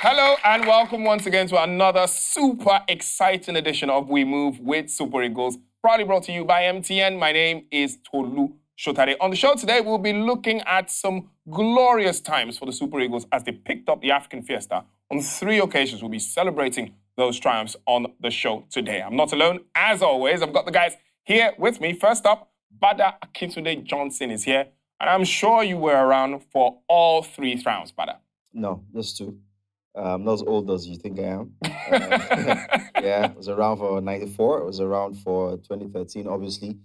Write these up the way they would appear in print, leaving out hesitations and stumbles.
Hello and welcome once again to another super exciting edition of We Move with Super Eagles, proudly brought to you by MTN. My name is Tolu Shotare. On the show today, we'll be looking at some glorious times for the Super Eagles as they picked up the African Fiesta. On 3 occasions, we'll be celebrating those triumphs on the show today. I'm not alone. As always, I've got the guys here with me. First up, Bada Akintunde Johnson is here. And I'm sure you were around for all 3 triumphs, Bada. No, just 2. I'm not as old as you think I am. Yeah, I was around for 94. I was around for 2013, obviously.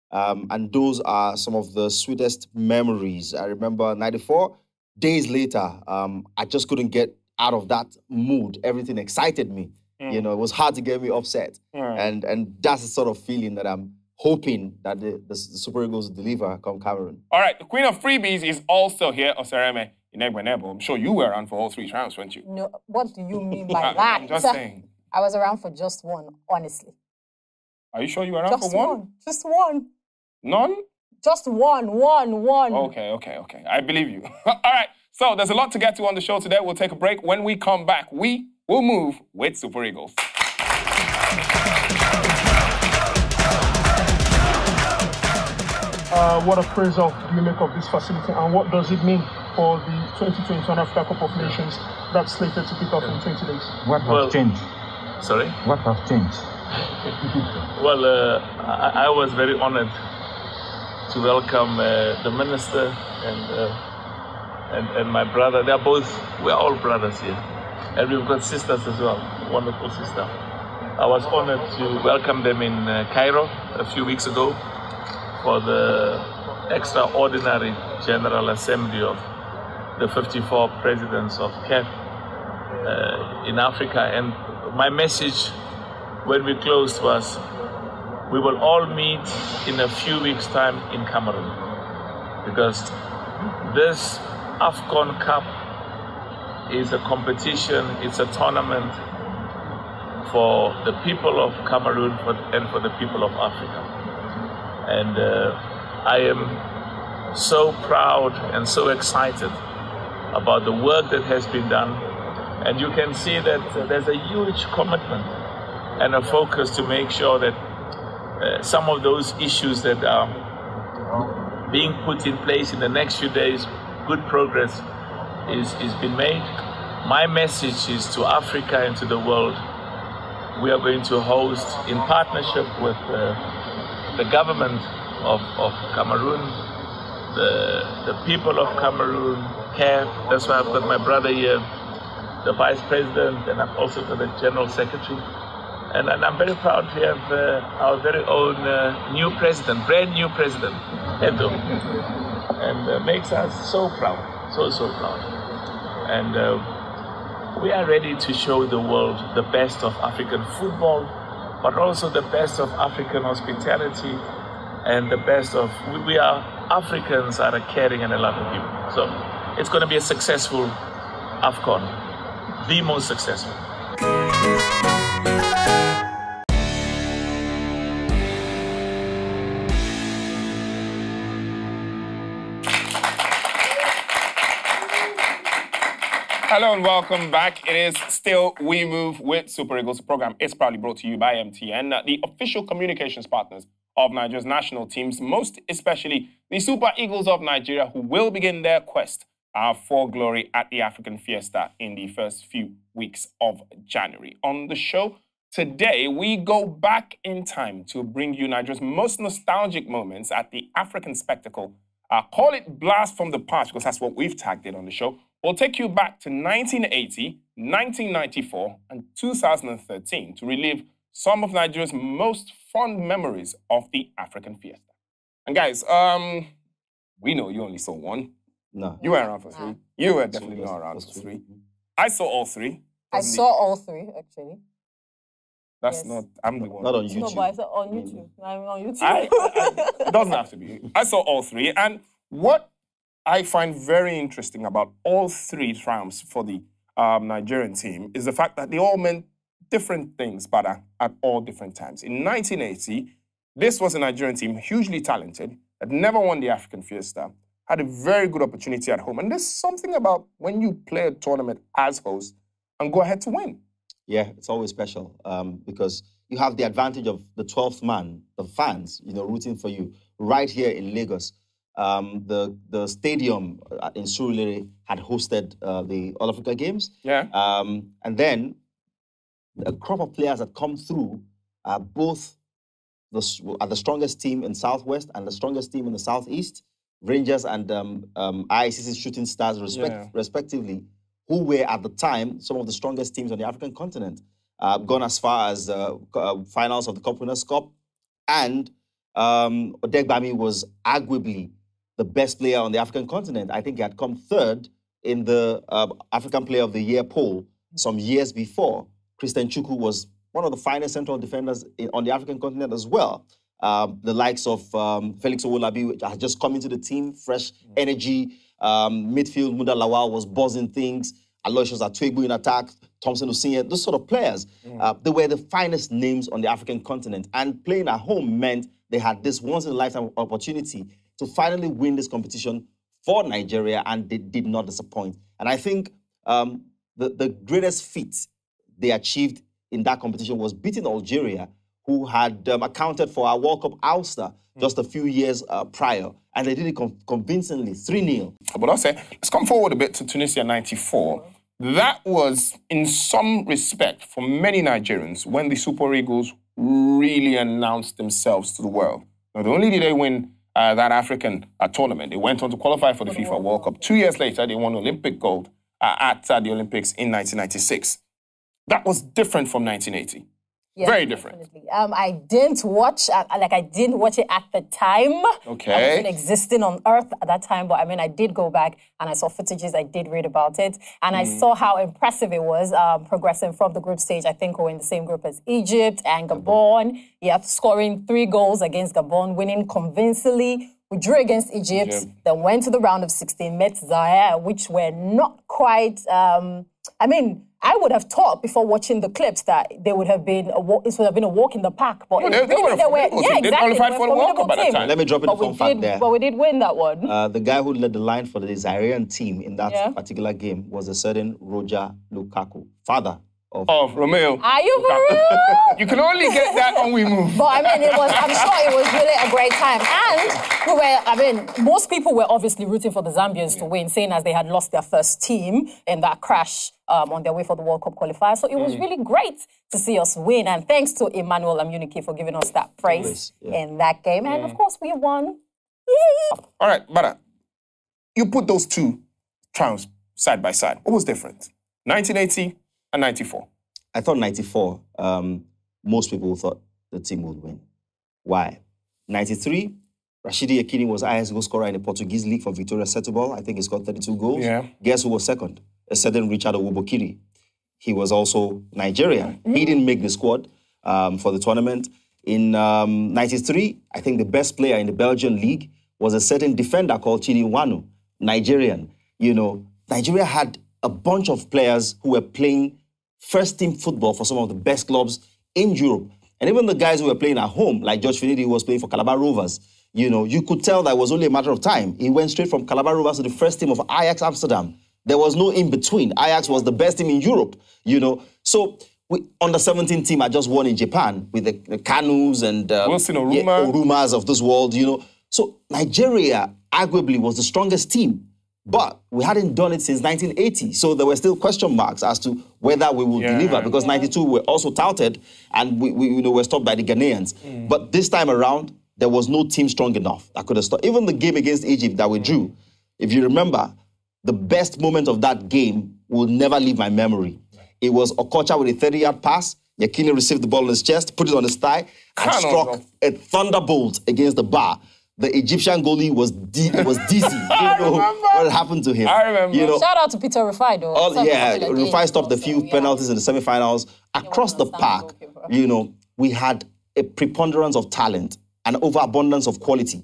And those are some of the sweetest memories. I remember 94, days later, I just couldn't get out of that mood. Everything excited me. You know, it was hard to get me upset. And that's the sort of feeling that I'm hoping that the Super Eagles deliver come Cameroon. All right, the Queen of Freebies is also here, Osereme. I'm sure you were around for all 3 triumphs, weren't you? No, what do you mean by that? I'm just saying. I was around for just 1, honestly. Are you sure you were around for 1? Just 1. None? Just one. Okay. I believe you. All right, so there's a lot to get to on the show today. We'll take a break. When we come back, we will move with Super Eagles. What appraisal do you make of this facility, and what does it mean for the 2021 Africa Cup of Nations that's slated to kick off in 20 days? What has changed? Sorry? What has changed? Well, I was very honored to welcome the minister and my brother. We're all brothers here. And we've got sisters as well, wonderful sister. I was honored to welcome them in Cairo a few weeks ago for the extraordinary General Assembly of the 54 presidents of CAF in Africa. And my message when we closed was, we will all meet in a few weeks' time in Cameroon, because this AFCON Cup is a competition, it's a tournament for the people of Cameroon and for the people of Africa. And I am so proud and so excited about the work that has been done. And you can see that there's a huge commitment and a focus to make sure that some of those issues that are being put in place in the next few days, good progress is being made. My message is to Africa and to the world. We are going to host, in partnership with the government of Cameroon, the people of Cameroon, CAF. That's why I've got my brother here, the Vice President, and I've also got the General Secretary. And I'm very proud to have our very own new president, brand new president, Edo. And makes us so proud, so proud. And we are ready to show the world the best of African football, but also the best of African hospitality, and the best of, Africans are a caring and a loving people. So it's going to be a successful AFCON, the most successful. Hello and welcome back. It is still We Move with Super Eagles. The program is proudly brought to you by MTN, the official communications partners of Nigeria's national teams, most especially the Super Eagles of Nigeria, who will begin their quest for glory at the African Fiesta in the first few weeks of January. On the show today, we go back in time to bring you Nigeria's most nostalgic moments at the African spectacle. Call it Blast from the Past, because that's what we've tagged it on the show. We'll take you back to 1980, 1994, and 2013 to relive some of Nigeria's most fond memories of the African Fiesta. And guys, we know you only saw 1. No. You were around for 3. You were definitely not around for 3. I saw all 3. I saw all 3, actually. That's not, I'm the one. Not on YouTube. No, but I saw on YouTube. I'm on YouTube. It doesn't have to be. I saw all 3. And what I find very interesting about all 3 triumphs for the Nigerian team is the fact that they all meant different things, but at all different times. In 1980, this was a Nigerian team, hugely talented, that never won the African Fiesta, had a very good opportunity at home. And there's something about when you play a tournament as host, and go ahead to win. Yeah, it's always special because you have the advantage of the 12th man, the fans, rooting for you right here in Lagos. The stadium in Surulere had hosted the All Africa Games. Yeah. And then a crop of players that come through both are the strongest team in Southwest and the strongest team in the Southeast, Rangers and ICC Shooting Stars respectively, who were at the time some of the strongest teams on the African continent, gone as far as finals of the Cup Winners' Cup. And Odegbami was arguably the best player on the African continent. I think he had come third in the African Player of the Year poll some years before. Christian Chukwu was one of the finest central defenders on the African continent as well. The likes of Felix Owolabi, which had just come into the team, fresh energy. Midfield, Muda Lawal was buzzing things. Aloysius Atwegbu in attack, Thompson Osinye, those sort of players. They were the finest names on the African continent. And playing at home meant they had this once-in-a-lifetime opportunity to finally win this competition for Nigeria, and they did not disappoint. And I think the greatest feat they achieved in that competition was beating Algeria, who had accounted for our World Cup ouster just a few years prior. And they did it convincingly, 3-0. But I'll say, let's come forward a bit to Tunisia 94. That was, in some respect, for many Nigerians, when the Super Eagles really announced themselves to the world. Not only did they win that African tournament, they went on to qualify for the FIFA World Cup. 2 years later, they won Olympic gold at the Olympics in 1996. That was different from 1980. Yeah, very different. Definitely. I didn't watch, I didn't watch it at the time. Okay. I wasn't existing on Earth at that time, but I mean, I did go back and I saw footages, I did read about it, and I saw how impressive it was progressing from the group stage. I think we were in the same group as Egypt and Gabon. Yeah, scoring 3 goals against Gabon, winning convincingly. We drew against Egypt, then went to the round of 16, met Zaire, which were not quite, I would have thought before watching the clips that they would have been it would have been a walk in the park. But they qualified for the World Cup at that time. Let me drop in a fun fact there. But we did win that one. The guy who led the line for the Zairean team in that particular game was a certain Roger Lukaku, father of Romeo. Are you for real? You can only get that on We Move. But I'm sure it was really a great time. And most people were obviously rooting for the Zambians to win, saying as they had lost their first team in that crash on their way for the World Cup qualifier. So it was really great to see us win. And thanks to Emmanuel Amunike for giving us that praise in that game. And of course, we won. Yay! All right, Bada, you put those two triumphs side by side. What was different? 1980 and 94. I thought 94, most people thought the team would win. Why? 93, Rashidi Yekini was highest goal scorer in the Portuguese league for Vitória Setúbal. I think he scored 32 goals. Yeah. Guess who was second? A certain Richard Owobokiri. He was also Nigerian. He didn't make the squad for the tournament. In 93, I think the best player in the Belgian league was a certain defender called Chidi Nwanu, Nigerian. Nigeria had a bunch of players who were playing first-team football for some of the best clubs in Europe. And even the guys who were playing at home, like George Finidi, who was playing for Calabar Rovers, you could tell that it was only a matter of time. He went straight from Calabar Rovers to the first team of Ajax Amsterdam. There was no in-between. Ajax was the best team in Europe, So on the 17 team, I just won in Japan with the Kanus and Wilson Oruma. Orumas of this world, So Nigeria arguably was the strongest team. But we hadn't done it since 1980, so there were still question marks as to whether we would deliver, because 92 were also touted, and we were stopped by the Ghanaians. But this time around, there was no team strong enough that could have stopped. Even the game against Egypt that we drew, if you remember, the best moment of that game will never leave my memory. It was Okocha with a 30-yard pass. Yekini received the ball on his chest, put it on his thigh, and struck a thunderbolt against the bar. The Egyptian goalie was dizzy. Didn't know what had happened to him. I remember. Shout out to Peter Rufai, though. Rufai stopped a few penalties in the semi-finals. Across the park, we had a preponderance of talent and overabundance of quality.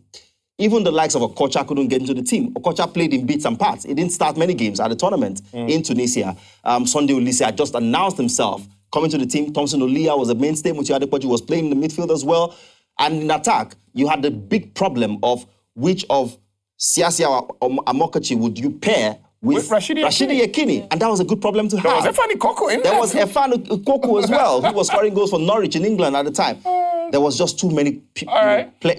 Even the likes of Okocha couldn't get into the team. Okocha played in bits and parts. He didn't start many games at the tournament in Tunisia. Sunday Olise had just announced himself coming to the team. Thompson Olia was a mainstay. Muti Adepoju was playing in the midfield as well. And in attack, you had the big problem of which of Siasia or Amokachi would you pair with Rashidi Yekini. And that was a good problem to have. There was Efani Koko in there. There was Efani Koko as well, who was scoring goals for Norwich in England at the time. There was just too many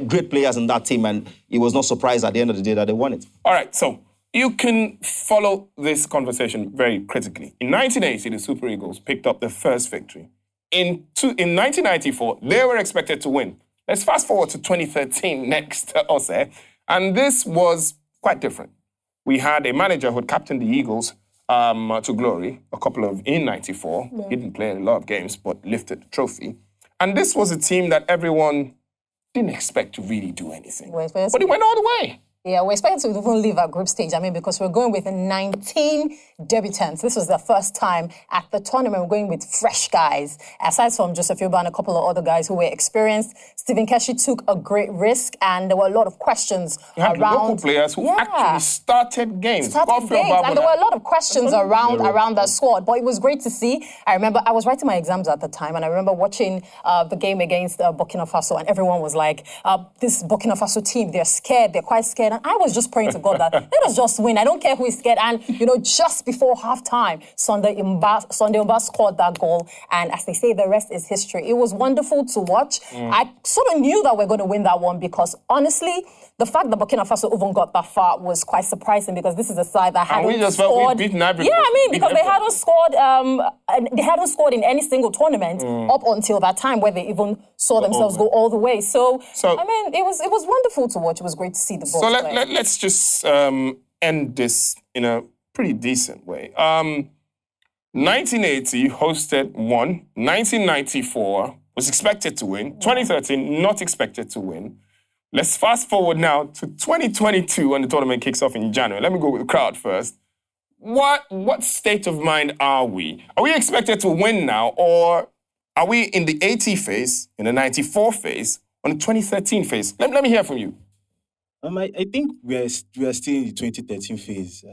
great players in that team, and he was not surprised at the end of the day that they won it. All right, so you can follow this conversation very critically. In 1980, the Super Eagles picked up the first victory. In 1994, they were expected to win. Let's fast forward to 2013 next, Ose, and this was quite different. We had a manager who had captained the Eagles to glory, in 94. Yeah. He didn't play a lot of games, but lifted the trophy. And this was a team that everyone didn't expect to really do anything. But it went all the way. Yeah, we're expecting to even leave our group stage. Because we're going with 19 debutants. This was the first time at the tournament. We're going with fresh guys. Aside from Joseph Yoba and a couple of other guys who were experienced, Stephen Keshi took a great risk, and there were a lot of questions you had around local players who actually started games. And there were a lot of questions around that squad. But it was great to see. I remember I was writing my exams at the time, and I remember watching the game against Burkina Faso, and everyone was like, "This Burkina Faso team, they're scared. They're quite scared." And I was just praying to God that let us just win. I don't care who is scared. And, just before halftime, Sunday Umba scored that goal. And as they say, the rest is history. It was wonderful to watch. I sort of knew that we're going to win that one because, honestly, the fact that Burkina Faso even got that far was quite surprising because this is a side that hadn't scored. Because they hadn't scored in any single tournament up until that time where they even saw themselves go all the way. So it was wonderful to watch. It was great to see the ball. So let's just end this in a pretty decent way. 1980 hosted one. 1994 was expected to win. 2013 not expected to win. Let's fast forward now to 2022 when the tournament kicks off in January. Let me go with the crowd first. What state of mind are we? Are we expected to win now, or are we in the 80 phase, in the 94 phase, on the 2013 phase? Let me hear from you. I think we are still in the 2013 phase.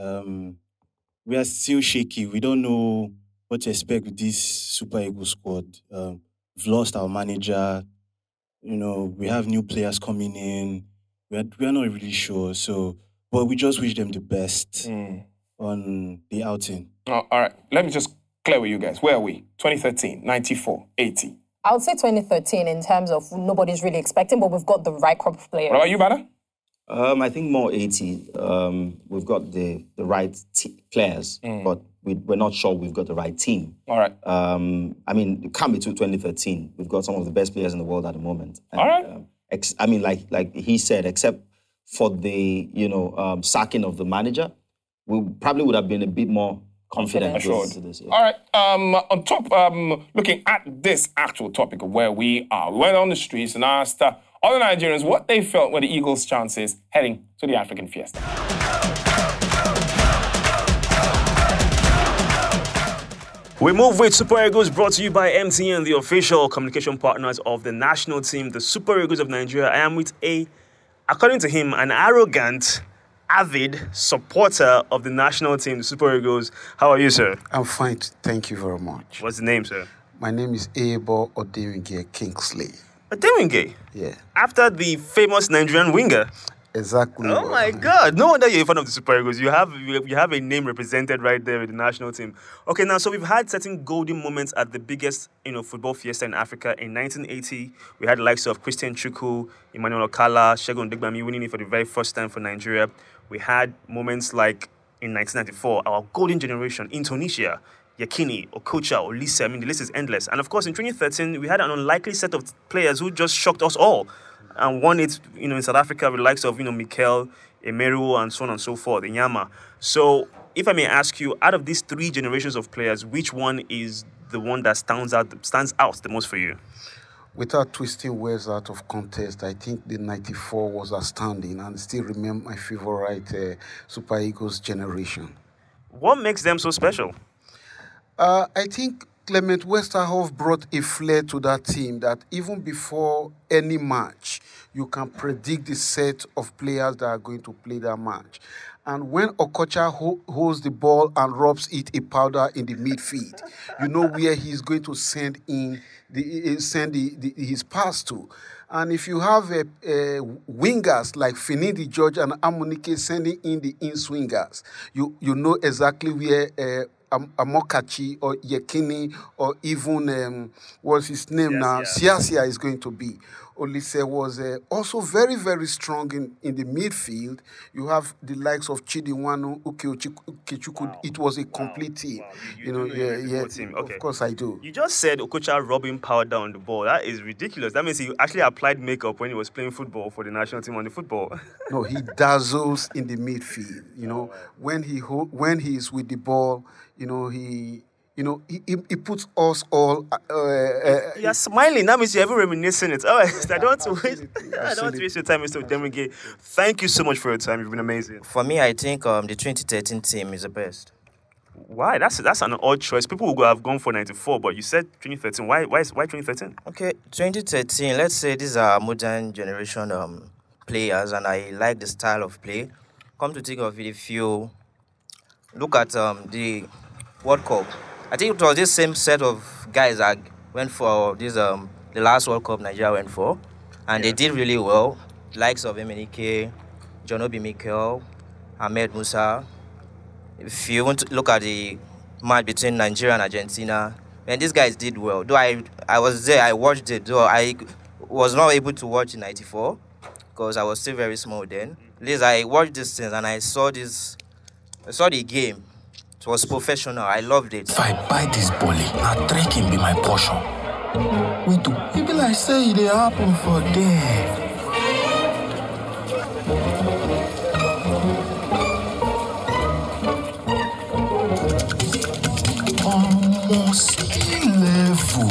We are still shaky. We don't know what to expect with this Super Eagles squad. We've lost our manager. We have new players coming in. We are not really sure. But we just wish them the best on the outing. Oh, all right. Let me just clear with you guys. Where are we? 2013, 94, 80. I would say 2013 in terms of nobody's really expecting, but we've got the right crop of players. What about you, Bada? I think more 80. We've got the right players, but we're not sure we've got the right team. All right. It can't be 2013. We've got some of the best players in the world at the moment. And, all right. Like he said, except for the sacking of the manager, we probably would have been a bit more confident. To this, yeah. All right. On top, looking at this actual topic of where we are, we went on the streets and asked other Nigerians what they felt were the Eagles' chances heading to the African fiesta. We move with Super Eagles, brought to you by MTN, the official communication partners of the national team, the Super Eagles of Nigeria. I am with according to him, an arrogant, avid supporter of the national team, the Super Eagles. How are you, sir? I'm fine. Thank you very much. What's the name, sir? My name is Ebo Odewinge Kingsley. Odewinge? Yeah. After the famous Nigerian winger? Exactly. Oh my God! No wonder you're a fan of the Super Eagles. You have a name represented right there with the national team. Okay, now so we've had certain golden moments at the biggest football fiesta in Africa. In 1980, we had the likes of Christian Chukwu, Emmanuel Okala, Segun Degbami winning it for the very first time for Nigeria. We had moments like in 1994, our golden generation in Tunisia. Yekini, Okocha, Olise, the list is endless. And of course, in 2013, we had an unlikely set of players who just shocked us all. And won it, in South Africa with the likes of, Mikel, Emeru, and so on and so forth, Inyama. So, if I may ask you, out of these three generations of players, which one is the one that stands out the most for you? Without twisting words out of context, I think the 94 was outstanding and still remain my favorite Super Eagles generation. What makes them so special? I think Clement Westerhoff brought a flair to that team that even before any match, you can predict the set of players that are going to play that match. And when Okocha holds the ball and rubs it a powder in the midfield, you know where he's going to send his pass to. And if you have wingers like Finidi George and Amunike sending in the in-swingers, you know exactly where Amokachi or Yekini or even, what's his name now? Siasia is going to be. Olise was also very, very strong in the midfield. You have the likes of Chidiwanu, Ukechukwu. Wow. It was a complete team. Wow. Team. Okay. Of course I do. You just said Okocha rubbing powder on the ball. That is ridiculous. That means he actually applied makeup when he was playing football for the national team on the football. No, he dazzles in the midfield. When he is with the ball, he puts us all. You're smiling. That means you're ever reminiscing it. Oh, I don't want to waste your time, Mr. Demige. Thank you so much for your time. You've been amazing. For me, I think the 2013 team is the best. Why? That's an odd choice. People would have gone for 94, but you said 2013. Why 2013? Okay, 2013. Let's say these are modern generation players, and I like the style of play. Come to think of it, if you look at the World Cup, I think it was this same set of guys that went for this the last World Cup Nigeria went for, and they did really well. Likes of Emenike, John Obi Mikel, Ahmed Musa. If you want to look at the match between Nigeria and Argentina, and these guys did well. Though I was there, I watched it. Though I was not able to watch in '94 because I was still very small then. At least I watched these things and I saw the game. It was professional. I loved it. If I buy this bully, now trekking be my portion. We do. It be like say it happen for them. Almost level.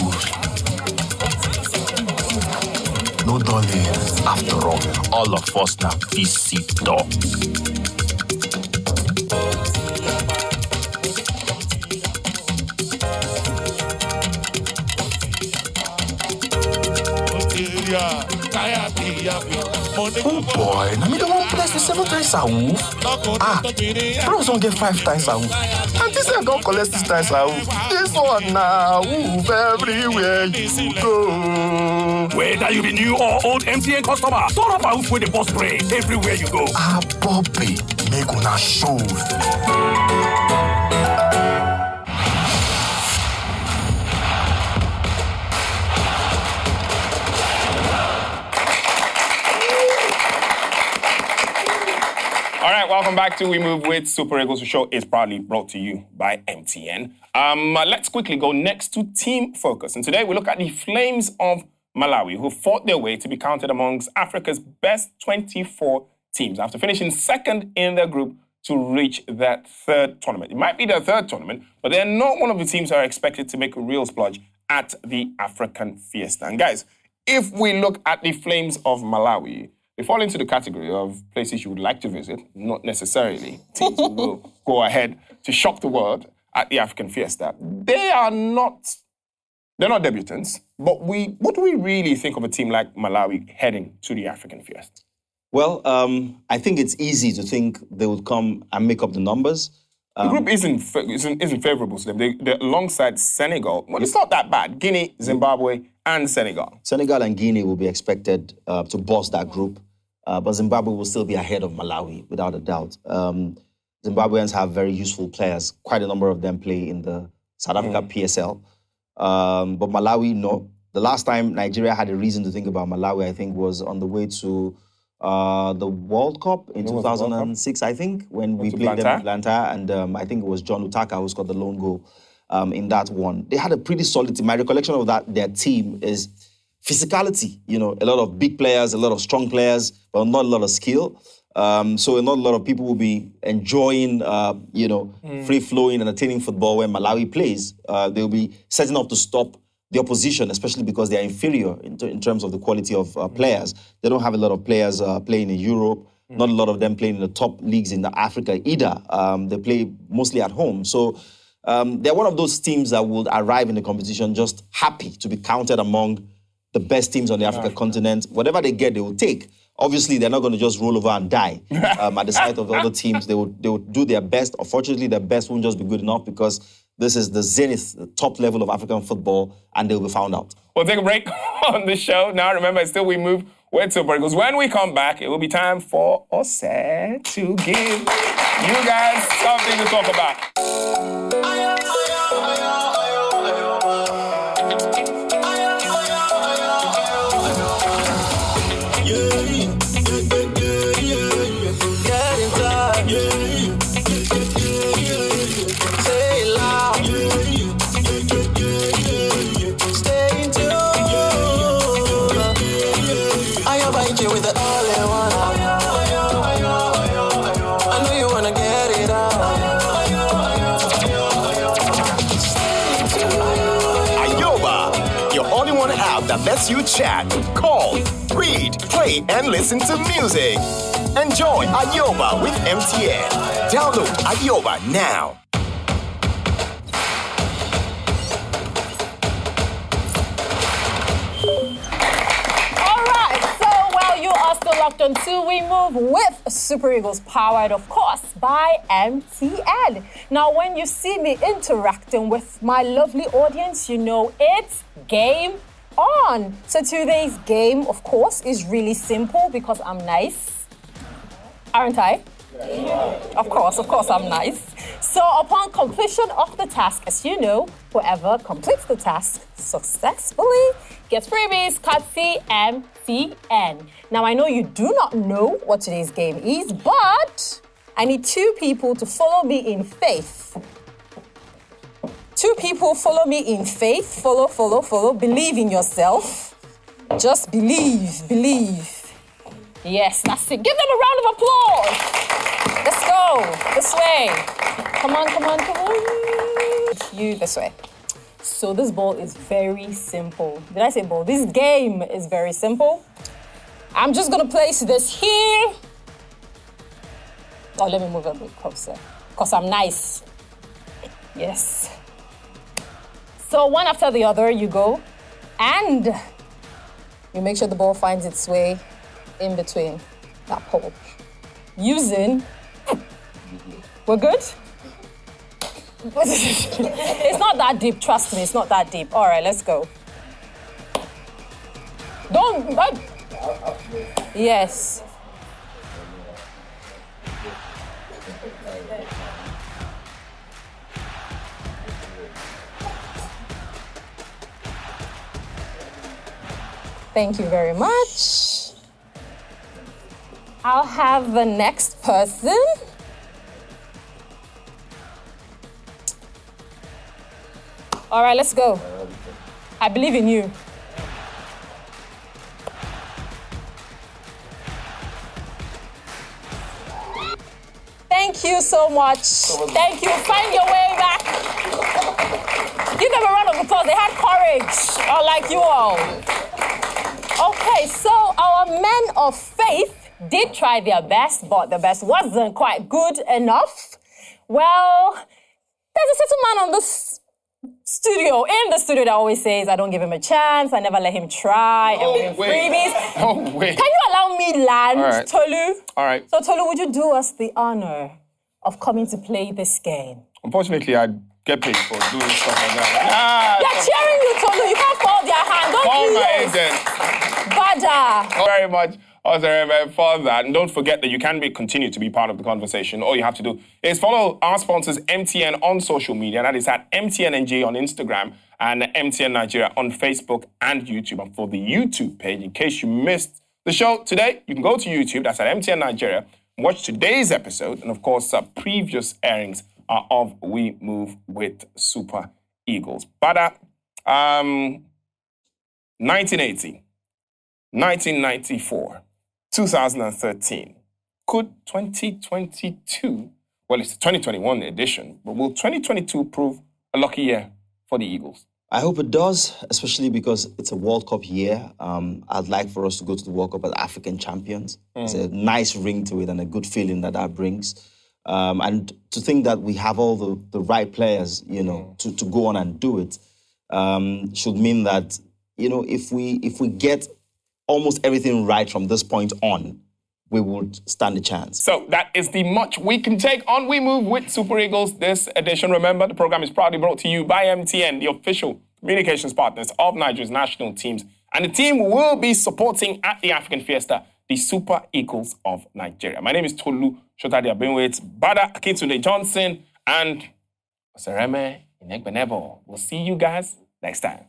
No darling. After all of us now visitor. Oh boy, now me don't want to place the 7 times a wolf. Bros don't get 5 times a wolf. And this ain't gonna collect 6 times a wolf. This one now, wolf everywhere you go. Whether you be new or old MTN customer, turn up a wolf with the boss spray everywhere you go. Bobby, make una show. All right, welcome back to We Move with Super Eagles. The show is proudly brought to you by MTN. Let's quickly go next to Team Focus. And today we look at the Flames of Malawi, who fought their way to be counted amongst Africa's best 24 teams after finishing second in their group to reach that third tournament. It might be their third tournament, but they're not one of the teams that are expected to make a real splurge at the African Fiesta. And guys, if we look at the Flames of Malawi, they fall into the category of places you would like to visit, not necessarily teams who will go ahead to shock the world at the African Fiesta. They're not debutants, but what do we really think of a team like Malawi heading to the African Fiesta? Well, I think it's easy to think they would come and make up the numbers. The group isn't favourable to them. They're alongside Senegal. Well, it's not that bad. Guinea, Zimbabwe, and Senegal. Senegal and Guinea will be expected to boss that group. But Zimbabwe will still be ahead of Malawi, without a doubt. Zimbabweans have very useful players. Quite a number of them play in the South Africa PSL. But Malawi, no. The last time Nigeria had a reason to think about Malawi, I think, was on the way to the World Cup in 2006, I think, when we played them in Atlanta. And I think it was John Utaka who scored the lone goal in that one. They had a pretty solid team. My recollection of their team is physicality, a lot of big players, a lot of strong players, but not a lot of skill. So not a lot of people will be enjoying, free-flowing, entertaining football when Malawi plays. They'll be setting up to stop the opposition, especially because they are inferior in terms of the quality of players. They don't have a lot of players playing in Europe, not a lot of them playing in the top leagues in Africa either. They play mostly at home. So they're one of those teams that will arrive in the competition just happy to be counted among the best teams on the African continent. Whatever they get, they will take. Obviously, they're not going to just roll over and die at the sight of the other teams. They will do their best. Unfortunately, their best won't just be good enough because this is the zenith, the top level of African football, and they'll be found out. We'll take a break on the show. Now, remember, still we move with Super Eagles. When we come back, it will be time for Ose to give you guys something to talk about. That lets you chat, call, read, play, and listen to music. Enjoy Ayoba with MTN. Download Ayoba now. All right, so while you are still locked on to We Move with Super Eagles, powered, of course, by MTN. Now, when you see me interacting with my lovely audience, you know it's game on. So today's game, of course, is really simple because I'm nice. Aren't I? Yeah. Of course, I'm nice. So upon completion of the task, as you know, whoever completes the task successfully gets freebies, courtesy MTN. Now, I know you do not know what today's game is, but I need 2 people to follow me in faith. 2 people follow me in faith. Follow. Believe in yourself. Just believe. Yes, that's it. Give them a round of applause. Let's go. This way. Come on. You this way. So this ball is very simple. Did I say ball? This game is very simple. I'm just going to place this here. Oh, let me move a bit closer because I'm nice. Yes. So one after the other, you go, and you make sure the ball finds its way in between that pole. Using, we're good? It's not that deep, trust me, it's not that deep. All right, let's go. Yes. Thank you very much. I'll have the next person. All right, let's go. I believe in you. Thank you so much. Thank you. Find your way back. Give them a round of applause. They had courage, like you all. Okay, so our men of faith did try their best, but the best wasn't quite good enough. Well, there's a certain man in the studio that always says, I don't give him a chance, I never let him try, and give him freebies. Oh, wait. Can you allow me land, right. Tolu? All right. So, Tolu, would you do us the honor of coming to play this game? Unfortunately, I get paid for doing stuff like that. They're cheering you, Tolu. You can't fold their hand. Don't Call do my this. agent. Badger. Thank you very much, Osireme, for that. And don't forget that you can continue to be part of the conversation. All you have to do is follow our sponsors, MTN, on social media. That is at MTNNJ on Instagram and MTN Nigeria on Facebook and YouTube. And for the YouTube page, in case you missed the show today, you can go to YouTube. That's at MTN Nigeria. Watch today's episode. And, of course, previous airings of We Move with Super Eagles. But 1980, 1994, 2013. Could 2022, well, it's the 2021 edition, but will 2022 prove a lucky year for the Eagles? I hope it does, especially because it's a World Cup year. I'd like for us to go to the World Cup as African champions. It's a nice ring to it and a good feeling that brings. And to think that we have all the right players, to go on and do it, should mean that, if we get almost everything right from this point on, we would stand a chance. So that is the much we can take on We Move with Super Eagles this edition. Remember, the program is proudly brought to you by MTN, the official communications partners of Nigeria's national teams. And the team will be supporting at the African Fiesta the Super Eagles of Nigeria. My name is Tolu Shotadi. I've been with Bada Akintunde Johnson and Osereme Inegbenebo. We'll see you guys next time.